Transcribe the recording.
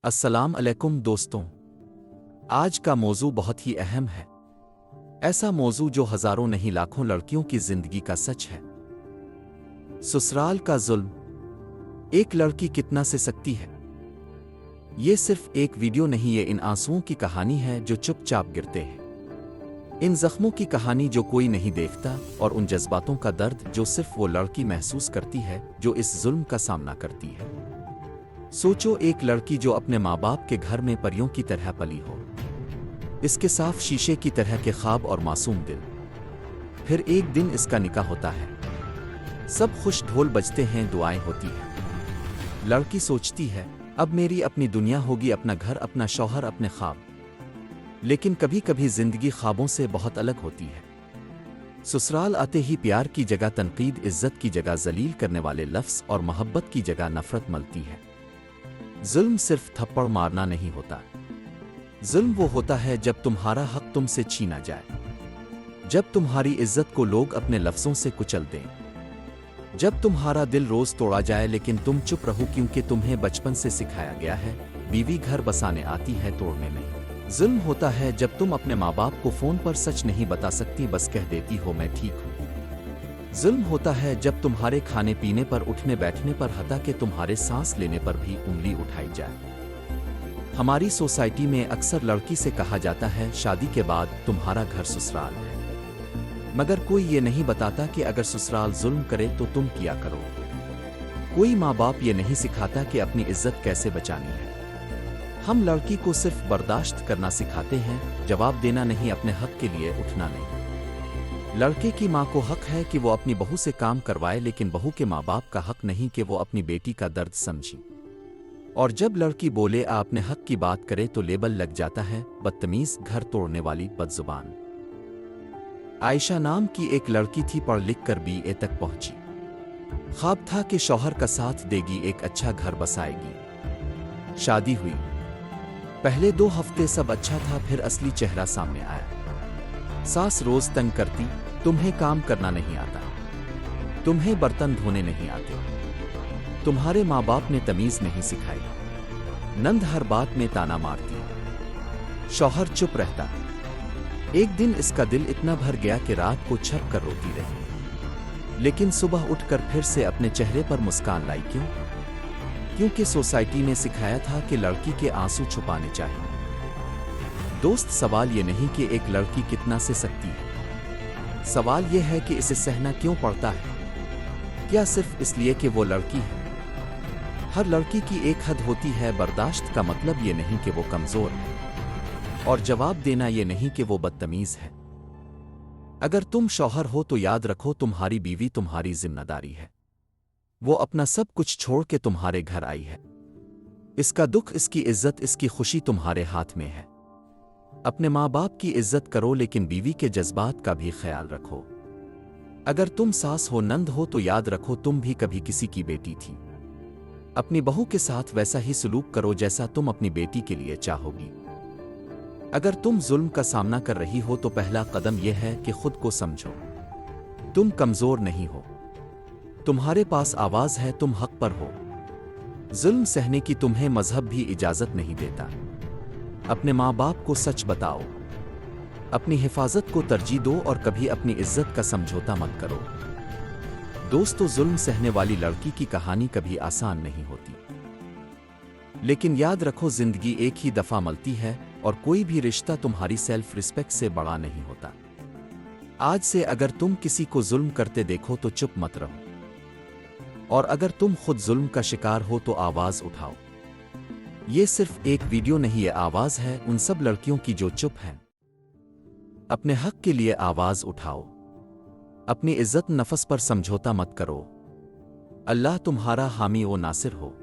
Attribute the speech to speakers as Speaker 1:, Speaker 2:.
Speaker 1: अस्सलाम अलैकुम दोस्तों। आज का मौजू बहुत ही अहम है। ऐसा मौजू जो हजारों नहीं लाखों लड़कियों की जिंदगी का सच है। ससुराल का जुल्म। एक लड़की कितना सह सकती है? ये सिर्फ एक वीडियो नहीं, ये इन आंसुओं की कहानी है जो चुपचाप गिरते हैं। इन जख्मों की कहानी जो कोई नहीं देखता, और उन जज्बातों का दर्द जो सिर्फ वो लड़की महसूस करती है जो इस जुल्म का सामना करती है। सोचो, एक लड़की जो अपने माँ बाप के घर में परियों की तरह पली हो, इसके साफ शीशे की तरह के ख्वाब और मासूम दिल। फिर एक दिन इसका निकाह होता है, सब खुश, ढोल बजते हैं, दुआएं होती हैं। लड़की सोचती है अब मेरी अपनी दुनिया होगी, अपना घर, अपना शौहर, अपने ख्वाब। लेकिन कभी कभी जिंदगी ख्वाबों से बहुत अलग होती है। ससुराल आते ही प्यार की जगह तनकीद, इज्जत की जगह जलील करने वाले लफ्ज़ और मोहब्बत की जगह नफरत मिलती है। जुल्म सिर्फ थप्पड़ मारना नहीं होता। जुल्म वो होता है जब तुम्हारा हक तुमसे छीना जाए, जब तुम्हारी इज्जत को लोग अपने लफ्जों से कुचल दें, जब तुम्हारा दिल रोज तोड़ा जाए लेकिन तुम चुप रहो क्योंकि तुम्हें बचपन से सिखाया गया है बीवी घर बसाने आती है, तोड़ने नहीं। जुल्म होता है जब तुम अपने माँ बाप को फोन पर सच नहीं बता सकती, बस कह देती हो मैं ठीक हूँ। जुल्म होता है जब तुम्हारे खाने पीने पर, उठने बैठने पर, हत्ता के तुम्हारे सांस लेने पर भी उंगली उठाई जाए। हमारी सोसाइटी में अक्सर लड़की से कहा जाता है शादी के बाद तुम्हारा घर ससुराल है, मगर कोई ये नहीं बताता कि अगर ससुराल जुल्म करे तो तुम क्या करो। कोई माँ बाप ये नहीं सिखाता कि अपनी इज्जत कैसे बचानी है। हम लड़की को सिर्फ बर्दाश्त करना सिखाते हैं, जवाब देना नहीं, अपने हक के लिए उठना नहीं। लड़के की माँ को हक है कि वो अपनी बहू से काम करवाए, लेकिन बहू के माँ बाप का हक नहीं कि वो अपनी बेटी का दर्द समझी। और जब लड़की बोले आ अपने हक की बात करे तो लेबल लग जाता है बदतमीज, घर तोड़ने वाली, बदजुबान। आयशा नाम की एक लड़की थी, पढ़ लिख कर BA तक पहुंची। ख्वाब था कि शौहर का साथ देगी, एक अच्छा घर बसाएगी। शादी हुई, पहले 2 हफ्ते सब अच्छा था, फिर असली चेहरा सामने आया। सास रोज तंग करती, तुम्हें काम करना नहीं आता, तुम्हें बर्तन धोने नहीं आते, तुम्हारे माँ बाप ने तमीज नहीं सिखाई। नंद हर बात में ताना मारती, शौहर चुप रहता। एक दिन इसका दिल इतना भर गया कि रात को छप कर रोती रही, लेकिन सुबह उठकर फिर से अपने चेहरे पर मुस्कान लाई। क्यों? क्योंकि सोसाइटी ने सिखाया था कि लड़की के आंसू छुपाने चाहिए। दोस्त, सवाल ये नहीं कि एक लड़की कितना सह सकती है, सवाल ये है कि इसे सहना क्यों पड़ता है। क्या सिर्फ इसलिए कि वो लड़की है? हर लड़की की एक हद होती है। बर्दाश्त का मतलब ये नहीं कि वो कमजोर है, और जवाब देना ये नहीं कि वो बदतमीज है। अगर तुम शौहर हो तो याद रखो तुम्हारी बीवी तुम्हारी जिम्मेदारी है। वो अपना सब कुछ छोड़ के तुम्हारे घर आई है। इसका दुख, इसकी इज्जत, इसकी खुशी तुम्हारे हाथ में है। अपने माँ बाप की इज्जत करो, लेकिन बीवी के जज्बात का भी ख्याल रखो। अगर तुम सास हो, नंद हो, तो याद रखो तुम भी कभी किसी की बेटी थी। अपनी बहू के साथ वैसा ही सलूक करो जैसा तुम अपनी बेटी के लिए चाहोगी। अगर तुम जुल्म का सामना कर रही हो तो पहला कदम यह है कि खुद को समझो। तुम कमजोर नहीं हो, तुम्हारे पास आवाज है, तुम हक पर हो। जुल्म सहने की तुम्हें मजहब भी इजाजत नहीं देता। अपने माँ बाप को सच बताओ, अपनी हिफाजत को तरजीह दो, और कभी अपनी इज्जत का समझौता मत करो। दोस्तों, जुल्म सहने वाली लड़की की कहानी कभी आसान नहीं होती, लेकिन याद रखो जिंदगी एक ही दफा मिलती है, और कोई भी रिश्ता तुम्हारी सेल्फ रिस्पेक्ट से बड़ा नहीं होता। आज से अगर तुम किसी को जुल्म करते देखो तो चुप मत रहो, और अगर तुम खुद जुल्म का शिकार हो तो आवाज उठाओ। ये सिर्फ एक वीडियो नहीं, ये आवाज है उन सब लड़कियों की जो चुप हैं। अपने हक के लिए आवाज उठाओ, अपनी इज्जत नफस पर समझौता मत करो। अल्लाह तुम्हारा हामी व नासिर हो।